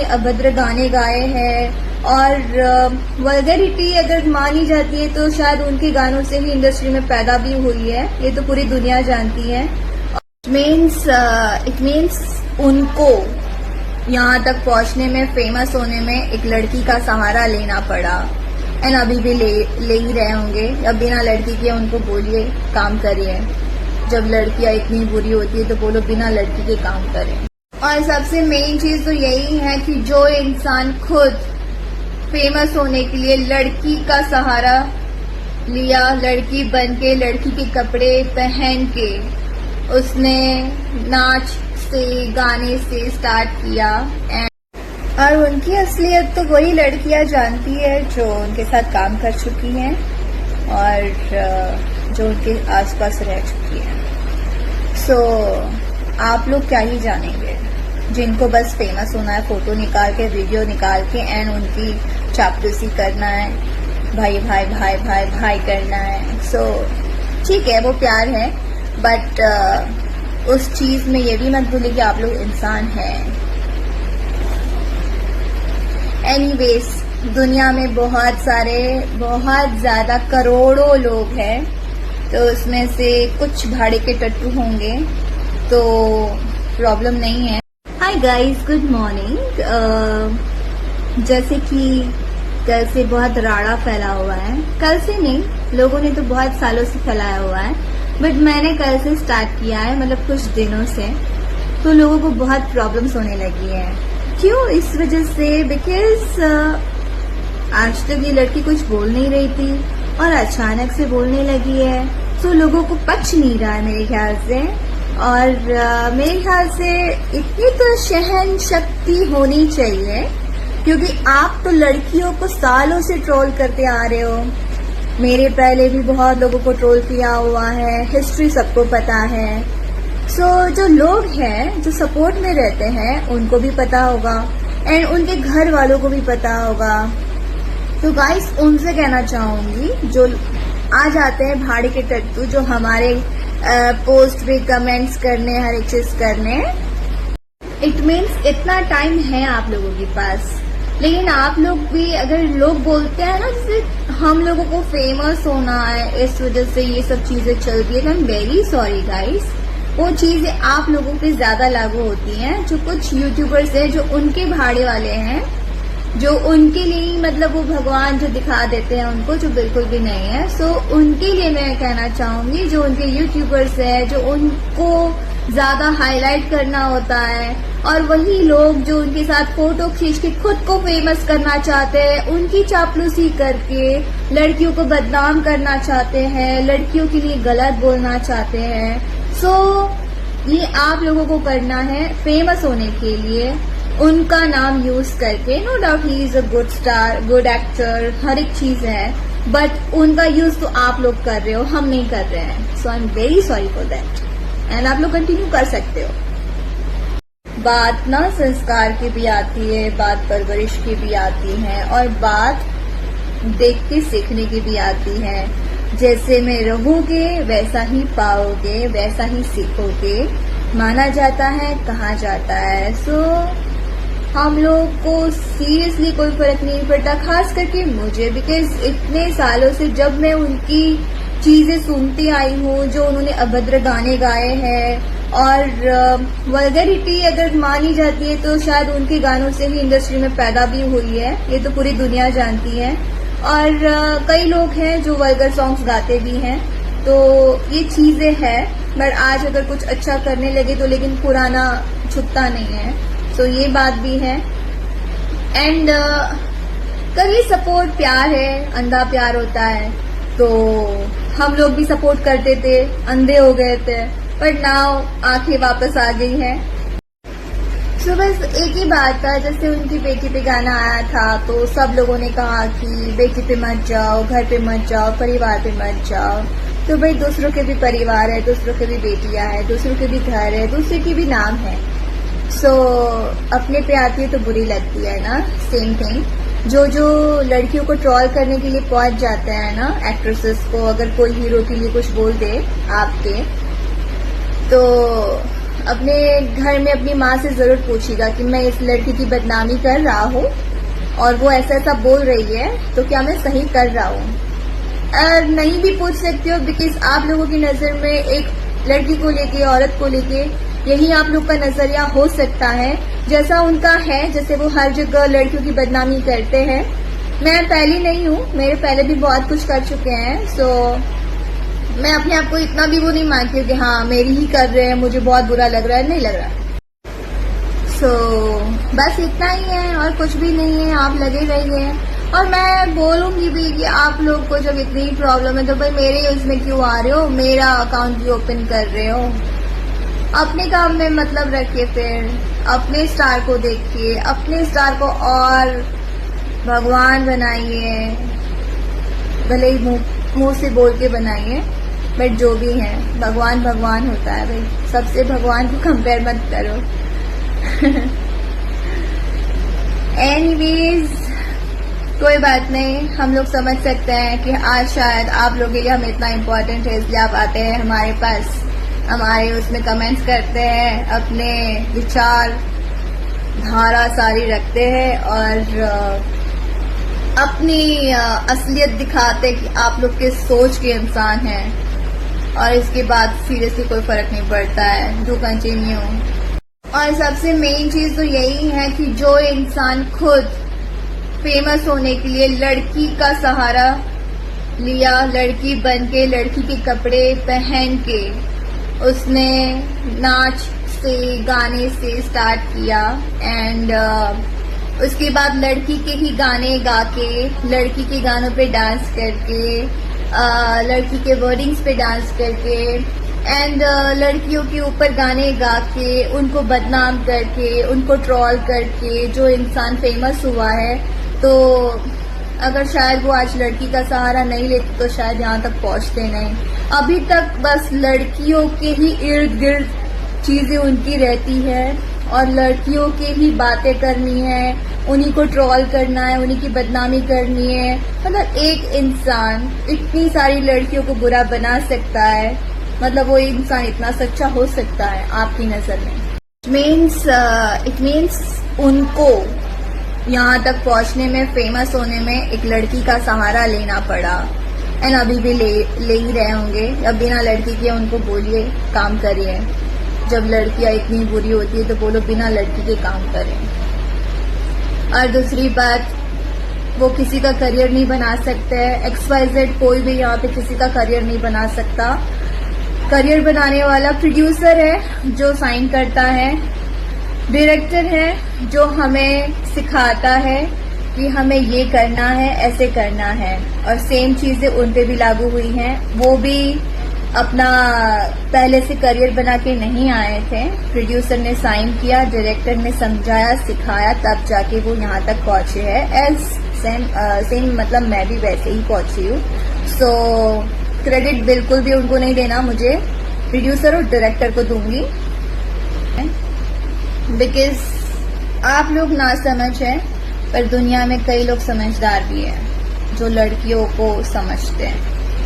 उन्होंने अभद्र गाने गाए हैं और वल्गैरिटी अगर मानी जाती है तो शायद उनके गानों से ही इंडस्ट्री में पैदा भी हुई है, ये तो पूरी दुनिया जानती है। इट मीन्स उनको यहाँ तक पहुँचने में, फेमस होने में एक लड़की का सहारा लेना पड़ा एंड अभी भी ले ही रहे होंगे। अब बिना लड़की के उनको बोलिए काम करिए, जब लड़कियां इतनी बुरी होती है तो बोलो बिना लड़की के काम करें। और सबसे मेन चीज तो यही है कि जो इंसान खुद फेमस होने के लिए लड़की का सहारा लिया, लड़की बन के, लड़की के कपड़े पहन के उसने नाच से, गाने से स्टार्ट किया और उनकी असलियत तो वही लड़कियां जानती है जो उनके साथ काम कर चुकी हैं और जो उनके आसपास रह चुकी हैं। सो आप लोग क्या ही जानेंगे, जिनको बस फेमस होना है, फोटो निकाल के, वीडियो निकाल के एंड उनकी चापलूसी करना है, भाई भाई भाई भाई भाई करना है। सो ठीक है, वो प्यार है, बट उस चीज में ये भी मत भूलिए कि आप लोग इंसान हैं। एनीवेज, दुनिया में बहुत ज्यादा करोड़ों लोग हैं, तो उसमें से कुछ भाड़े के टट्टू होंगे तो प्रॉब्लम नहीं है। Hi guys, good morning. जैसे कि कल से बहुत राड़ा फैला हुआ है, कल से नहीं, लोगों ने तो बहुत सालों से फैलाया हुआ है, बट मैंने कल से स्टार्ट किया है, मतलब कुछ दिनों से, तो लोगों को बहुत प्रॉब्लम्स होने लगी है। क्यों? इस वजह से बिकॉज आज तक ये लड़की कुछ बोल नहीं रही थी और अचानक से बोलने लगी है, तो लोगों को पच नहीं रहा है मेरे ख्याल से। और मेरे ख्याल से इतनी तो सहन शक्ति होनी चाहिए, क्योंकि आप तो लड़कियों को सालों से ट्रोल करते आ रहे हो। मेरे पहले भी बहुत लोगों को ट्रोल किया हुआ है, हिस्ट्री सबको पता है। सो जो लोग हैं जो सपोर्ट में रहते हैं उनको भी पता होगा एंड उनके घर वालों को भी पता होगा। तो गाइस, उनसे कहना चाहूंगी जो आ जाते हैं भाड़े के टट्टू, जो हमारे पोस्ट पे कमेंट्स करने, हर एक चीज करने, इट मीन्स इतना टाइम है आप लोगों के पास, लेकिन आप लोग भी, अगर लोग बोलते हैं ना जैसे हम लोगों को फेमस होना है, इस वजह से ये सब चीजें चल रही है, तो आई एम वेरी सॉरी गाइस। वो चीजें आप लोगों पे ज्यादा लागू होती हैं। जो कुछ यूट्यूबर्स हैं जो उनके भाड़े वाले हैं, जो उनके लिए मतलब वो भगवान जो दिखा देते हैं उनको, जो बिल्कुल भी नहीं है। सो उनके लिए मैं कहना चाहूंगी, जो उनके यूट्यूबर्स हैं, जो उनको ज्यादा हाईलाइट करना होता है, और वही लोग जो उनके साथ फोटो खींच के खुद को फेमस करना चाहते हैं, उनकी चापलूसी करके लड़कियों को बदनाम करना चाहते हैं, लड़कियों के लिए गलत बोलना चाहते हैं। सो ये आप लोगों को करना है फेमस होने के लिए, उनका नाम यूज करके। No doubt he is a good star, good actor, हर एक चीज है, बट उनका यूज तो आप लोग कर रहे हो, हम नहीं कर रहे हैं। So I am very sorry for that and आप लोग कंटिन्यू कर सकते हो। बात ना संस्कार की भी आती है, बात परवरिश की भी आती है, और बात देख के सीखने की भी आती है। जैसे में रहोगे वैसा ही पाओगे, वैसा ही सीखोगे, माना जाता है, कहा जाता है। सो हम लोग को सीरियसली कोई फर्क नहीं पड़ता, खास करके मुझे, बिकॉज इतने सालों से जब मैं उनकी चीजें सुनती आई हूँ, जो उन्होंने अभद्र गाने गाए हैं, और वल्गैरिटी अगर मानी जाती है तो शायद उनके गानों से ही इंडस्ट्री में पैदा भी हुई है, ये तो पूरी दुनिया जानती है। और कई लोग हैं जो वल्गर सॉन्ग्स गाते भी हैं, तो ये चीजें हैं, बट आज अगर कुछ अच्छा करने लगे तो लेकिन पुराना छुपता नहीं है। सो ये बात भी है। एंड कभी सपोर्ट प्यार है, अंधा प्यार होता है, तो हम लोग भी सपोर्ट करते थे, अंधे हो गए थे, बट नाउ आंखें वापस आ गई हैं। सो बस एक ही बात था, जैसे उनकी बेटी पे गाना आया था तो सब लोगों ने कहा कि बेटी पे मत जाओ, घर पे मत जाओ, परिवार पे मत जाओ। तो भाई दूसरों के भी परिवार है, दूसरों के भी बेटियां है, दूसरों के भी घर है, दूसरे की भी नाम है। सो अपने पे आती है तो बुरी लगती है ना, सेम थिंग। जो लड़कियों को ट्रोल करने के लिए पहुंच जाते हैं ना, एक्ट्रेसेस को, अगर कोई हीरो के लिए कुछ बोल दे आपके, तो अपने घर में अपनी माँ से जरूर पूछिएगा कि मैं इस लड़की की बदनामी कर रहा हूँ और वो ऐसा ऐसा बोल रही है, तो क्या मैं सही कर रहा हूँ। और नहीं भी पूछ सकते हो, बिकॉज आप लोगों की नज़र में एक लड़की को लेके, औरत को लेके यही आप लोग का नजरिया हो सकता है जैसा उनका है, जैसे वो हर जगह लड़कियों की बदनामी करते हैं। मैं पहली नहीं हूँ, मेरे पहले भी बहुत कुछ कर चुके हैं। सो मैं अपने आप को इतना भी वो नहीं मानती हूँ कि हाँ मेरी ही कर रहे हैं, मुझे बहुत बुरा लग रहा है, नहीं लग रहा है। सो बस इतना ही है और कुछ भी नहीं है, आप लगे रहिए। और मैं बोलूंगी भी कि आप लोग को जब इतनी प्रॉब्लम है तो भाई मेरे उसमें क्यों आ रहे हो, मेरा अकाउंट भी ओपन कर रहे हो। अपने काम में मतलब रखिए, फिर अपने स्टार को देखिए, अपने स्टार को और भगवान बनाइए, भले ही मुंह से बोल के बनाइए, बट जो भी है भगवान भगवान होता है भाई, सबसे भगवान को कंपेयर मत करो। एनीवेज कोई बात नहीं, हम लोग समझ सकते हैं कि आज शायद आप लोगों के लिए हम इतना इम्पोर्टेंट है, इसलिए आप आते हैं हमारे पास, हमारे उसमें कमेंट्स करते हैं, अपने विचार धारा सारी रखते हैं और अपनी असलियत दिखाते कि आप लोग के सोच के इंसान हैं। और इसके बाद सीरियसली कोई फर्क नहीं पड़ता है, डू कंटिन्यू। और सबसे मेन चीज तो यही है कि जो इंसान खुद फेमस होने के लिए लड़की का सहारा लिया, लड़की बन के, लड़की के कपड़े पहन के उसने नाच से, गाने से स्टार्ट किया एंड उसके बाद लड़की के ही गाने गा के, लड़की के गानों पे डांस करके, लड़की के वर्डिंग्स पे डांस करके एंड लड़कियों के ऊपर गाने गा के, उनको बदनाम करके, उनको ट्रोल करके जो इंसान फेमस हुआ है, तो अगर शायद वो आज लड़की का सहारा नहीं लेते तो शायद यहाँ तक पहुँचते नहीं। अभी तक बस लड़कियों के ही इर्द गिर्द चीजें उनकी रहती है और लड़कियों के ही बातें करनी है, उन्हीं को ट्रोल करना है, उन्हीं की बदनामी करनी है। मतलब एक इंसान इतनी सारी लड़कियों को बुरा बना सकता है, मतलब वो इंसान इतना सच्चा हो सकता है आपकी नजर में। इट मीन्स उनको यहाँ तक पहुँचने में, फेमस होने में एक लड़की का सहारा लेना पड़ा एंड अभी भी ले ही रहे होंगे। अब बिना लड़की के उनको बोलिए काम करिए, जब लड़कियां इतनी बुरी होती है तो बोलो बिना लड़की के काम करें। और दूसरी बात, वो किसी का करियर नहीं बना सकते, XYZ कोई भी यहाँ पे किसी का करियर नहीं बना सकता। करियर बनाने वाला प्रोड्यूसर है जो साइन करता है, डायरेक्टर है जो हमें सिखाता है कि हमें ये करना है, ऐसे करना है। और सेम चीजें उन पे भी लागू हुई हैं, वो भी अपना पहले से करियर बना के नहीं आए थे। प्रोड्यूसर ने साइन किया, डायरेक्टर ने समझाया, सिखाया, तब जाके वो यहाँ तक पहुंचे हैं। एज सेम मतलब मैं भी वैसे ही पहुंची हूँ। सो क्रेडिट बिल्कुल भी उनको नहीं देना, मुझे प्रोड्यूसर और डायरेक्टर को दूंगी, बिकॉज आप लोग ना समझ हैं, पर दुनिया में कई लोग समझदार भी हैं जो लड़कियों को समझते हैं।